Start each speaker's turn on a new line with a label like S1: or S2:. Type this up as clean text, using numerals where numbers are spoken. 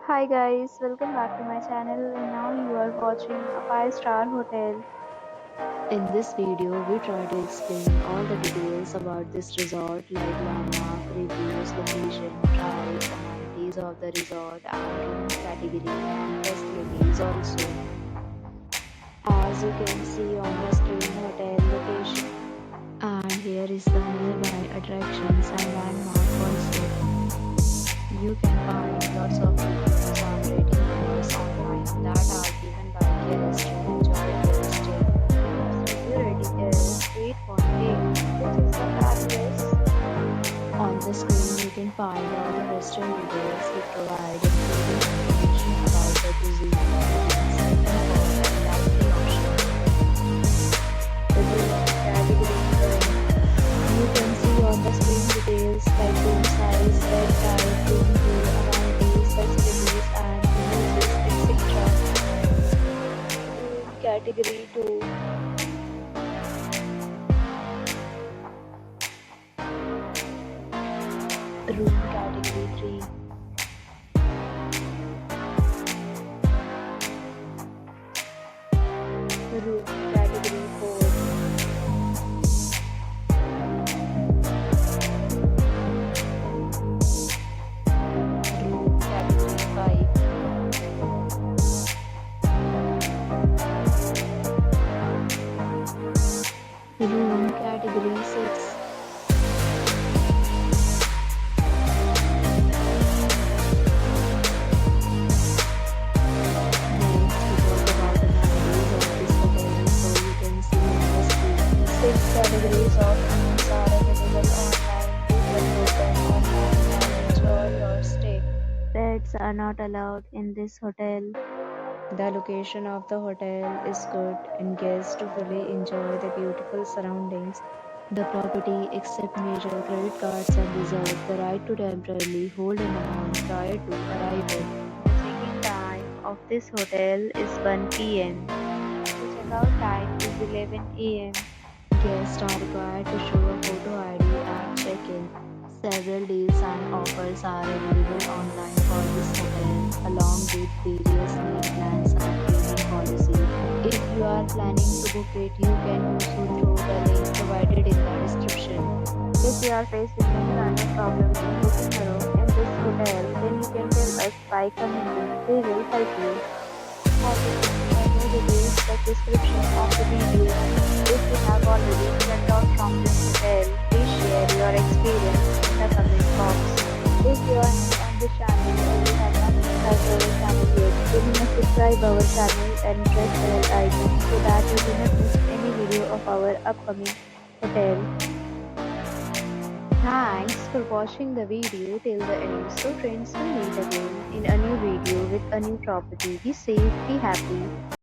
S1: Hi guys, welcome back to my channel and now you are watching a 5-star hotel.
S2: In this video, we try to explain all the details about this resort like landmark, reviews, location, price, amenities of the resort and room category and facilities also. As you can see on the screen, hotel location. And here is the nearby attractions and landmark also. You can find lots of reviews and ratings online that are given by guests to enjoy their stay. Review rating is 8.8, which is the fabulous. On the screen, you can find all the restaurant details we provide, including information about the cuisine, ratings, and dining options. The room category. You can see on the screen details like room size, bed type, room view, amenities, facilities, and uses, etc. Room category 2. Room category 3. Room category 4. Room category 5. Room category 6. Next, we talk about the amenities of this hotel. So you can see on the screen, 6 categories of rooms are available online. You can book them online and enjoy your stay.
S1: Pets are not allowed in this hotel.
S2: The location of the hotel is good and guests to fully enjoy the beautiful surroundings. The property accepts major credit cards and reserves the right to temporarily hold an amount prior to arrival.
S1: The check-in time of this hotel is 1 p.m. The check-out time is 11 a.m.
S2: Guests are required to show a photo ID at check-in. Several deals and offers are available online for this hotel, along with various meal plans and payment policy. If you are planning to book it, you can do so through the link provided in the description.
S1: If you are facing any kind of problem in booking a room in this hotel, then you can tell us by commenting. We will help you. For more details, check description of the video. If you have already checked out from this hotel, please share your experience in the comment box. If you are new on this channel or you have not subscribed our channel yet, then you must subscribe our channel and press the bell icon so that you do not miss any video of our upcoming hotel. Thanks for watching the video till the end. So friends, will meet again in a new video with a new property. Be safe, be happy.